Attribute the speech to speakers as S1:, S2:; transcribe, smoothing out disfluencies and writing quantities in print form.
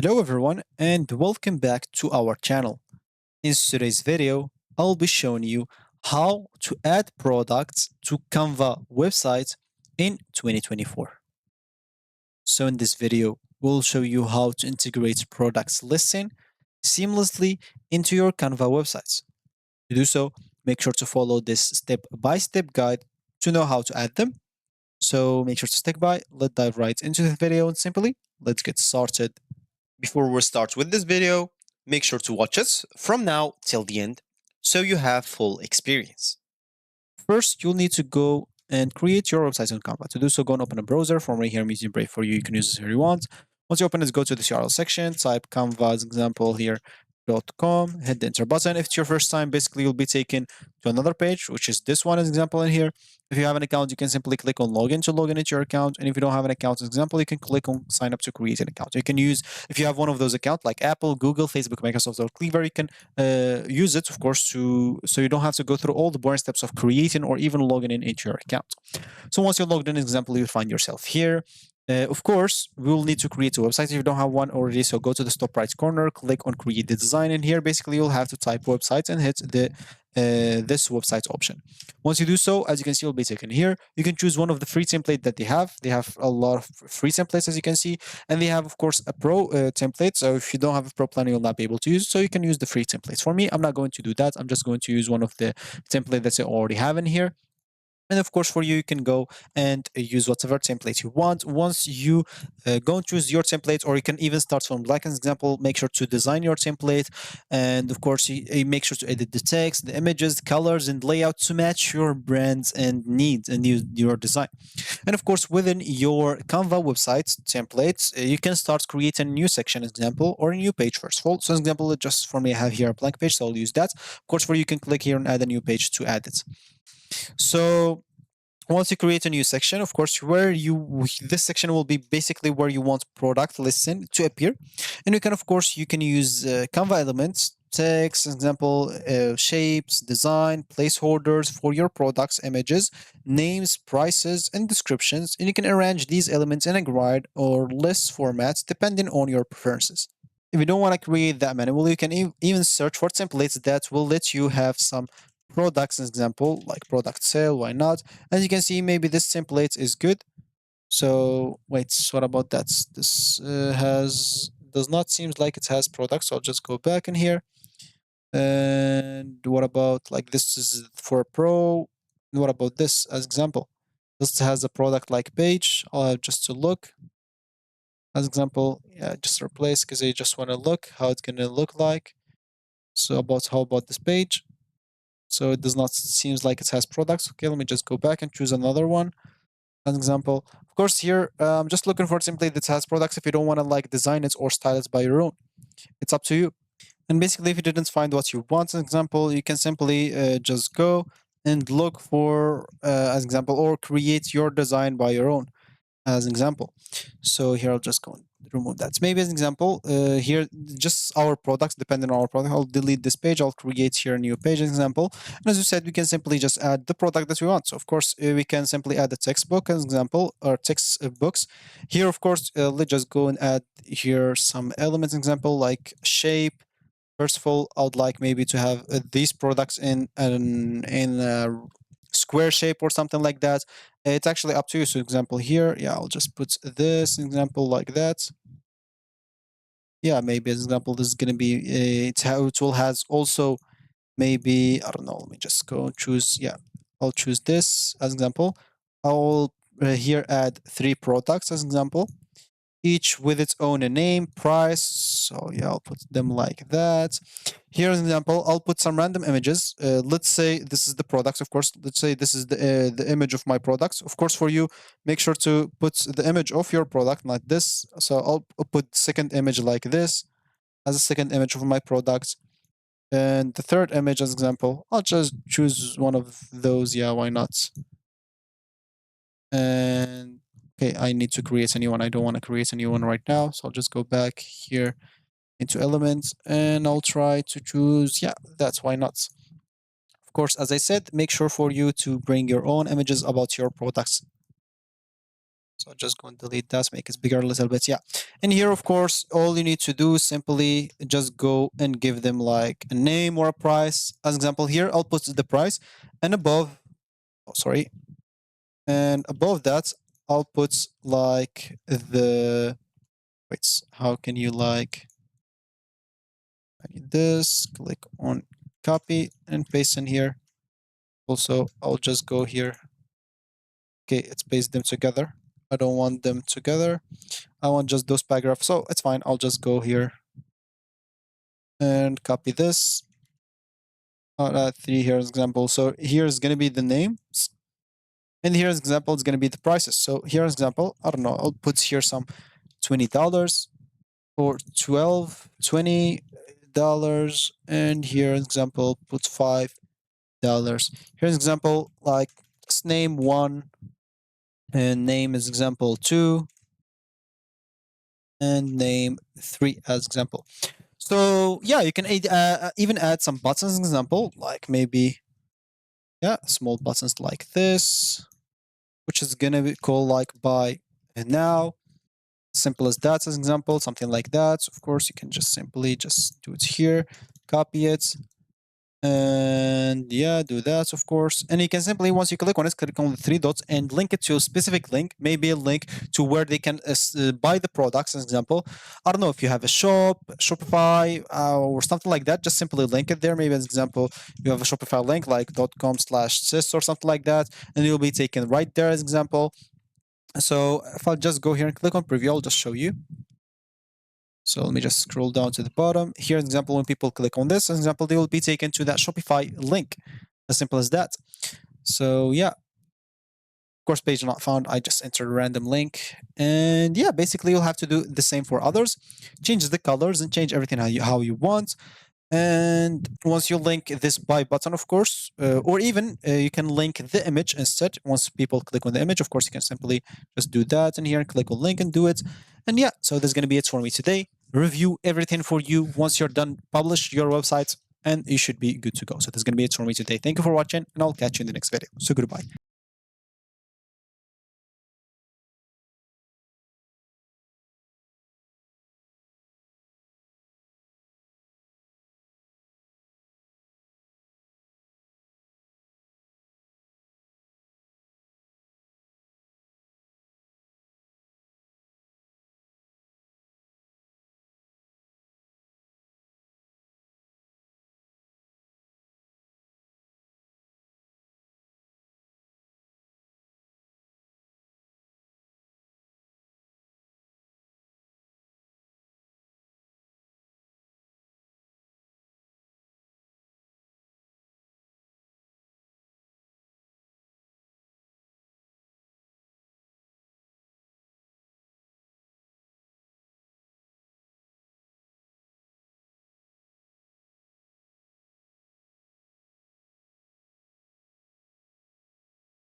S1: Hello everyone and welcome back to our channel. In today's video, I'll be showing you how to add products to Canva website in 2024. So in this video, we'll show you how to integrate products listing seamlessly into your Canva websites. To do so, make sure to follow this step-by-step guide to know how to add them. So make sure to stick by. Let's dive right into the video and simply let's get started. Before we start with this video, make sure to watch us from now till the end so you have full experience. First, you'll need to go and create your website on Canva. To do so, go and open a browser. From right here, I'm using Brave for you. You can use this here you want. Once you open this, go to the URL section, type Canva as example here, .com, hit the enter button. If it's your first time, basically you'll be taken to another page, which is this one as example in here. If you have an account, you can simply click on login to log in into your account. And if you don't have an account, as example, you can click on sign up to create an account. You can use, if you have one of those accounts like Apple, Google, Facebook, Microsoft, or Clever, you can use it, of course, so you don't have to go through all the boring steps of creating or even logging in into your account. So once you're logged in, example, you'll find yourself here. Of course, we will need to create a website if you don't have one already. So go to the top right corner, click on create the design, and here basically you'll have to type website and hit the this website option. Once you do so, as you can see, you'll be taken here. You can choose one of the free template that they have. They have a lot of free templates, as you can see, and they have, of course, a pro template. So if you don't have a pro plan, you'll not be able to use it. So you can use the free templates. For me, I'm not going to do that. I'm just going to use one of the template that I already have in here. And of course, for you, you can go and use whatever template you want. Once you go and choose your template, or you can even start from like an example, make sure to design your template. And of course, you make sure to edit the text, the images, colors, and layout to match your brands and needs and your design. And of course, within your Canva website templates, you can start creating a new section example or a new page first of all. So example, just for me, I have here a blank page, so I'll use that. Of course, for you can click here and add a new page to add it. So once you create a new section, of course, this section will be basically where you want product listing to appear. And you can, of course, you can use Canva elements, text, example, shapes, design, placeholders for your products, images, names, prices, and descriptions. And you can arrange these elements in a grid or list formats depending on your preferences. If you don't want to create that manually, you can even search for templates that will let you have some products, as example, like product sale, why not? As you can see, maybe this template is good. So wait, what about that? This does not seem like it has products, so I'll just go back in here. And what about like this is for pro? And what about this as example? This has a product like page. I'll have just to look. As example, yeah, just replace because I just want to look how it's gonna look like. So how about this page? So it does not seems like it has products. Okay, let me just go back and choose another one. As example, of course, here I'm just looking for a template that has products. If you don't want to like design it or style it by your own, it's up to you. And basically, if you didn't find what you want, as example, you can simply just go and look for, as example, or create your design by your own as an example. So here I'll just go and remove that. Maybe as an example, here just our products, depending on our product, I'll delete this page. I'll create here a new page example. And as you said, we can simply just add the product that we want. So of course, we can simply add a textbook as an example or text books. Here, of course, let's just go and add here some elements example like shape. First of all, I would like maybe to have these products in a square shape or something like that. It's actually up to you. So example here, yeah, I'll just put this example like that. Yeah, maybe as example, this is gonna be it's how it will has also maybe I don't know. Let me just go and choose. Yeah, I'll choose this as example. I'll here add 3 products as example, each with its own name, price. So yeah, I'll put them like that. Here's an example. I'll put some random images. Let's say this is the products, of course. Let's say this is the image of my products. Of course, for you, make sure to put the image of your product like this. So I'll put second image like this as a second image of my products. And the third image as example, I'll just choose one of those. Yeah, why not? And okay, I need to create a new one. I don't want to create a new one right now. So I'll just go back here into elements and I'll try to choose, yeah, that's why not. Of course, as I said, make sure for you to bring your own images about your products. So just go and delete that, make it bigger a little bit. Yeah. And here, of course, all you need to do is simply just go and give them like a name or a price. As example, here, I'll put the price and above, oh, sorry. And above that, I'll put like the, wait, how can you like, I need this, click on copy and paste in here. Also, I'll just go here. Okay, it's paste them together. I don't want them together. I want just those paragraphs. So it's fine. I'll just go here and copy this. Three here's example. So here's going to be the names. And here's example, it's going to be the prices. So here's example, I don't know, I'll put here some $20 or 12, $20. And here example, put $5. Here's example, like let's name one and name is example 2 and name 3 as example. So yeah, you can even add some buttons example, like maybe, yeah, small buttons like this, which is gonna be called like buy and now. Simple as that as example, something like that. So of course, you can just simply just do it here, copy it, and yeah, do that, of course. And you can simply, once you click on it, click on the three dots and link it to a specific link, maybe a link to where they can buy the products, as example. I don't know if you have a shop, Shopify, or something like that, just simply link it there. Maybe as example, you have a Shopify link like .com/sys or something like that, and you'll be taken right there as example. So if I'll just go here and click on preview, I'll just show you. So let me just scroll down to the bottom. Here, an example, when people click on this, as example, they will be taken to that Shopify link. As simple as that. So yeah, of course, page not found. I just entered a random link. And yeah, basically you'll have to do the same for others. Change the colors and change everything how you want. And once you link this buy button, of course, or even you can link the image instead. Once people click on the image, of course, you can simply just do that in here and click on link and do it. And yeah, so that's going to be it for me today. Review everything for you. Once you're done, publish your website and you should be good to go. So that's going to be it for me today. Thank you for watching and I'll catch you in the next video. So goodbye.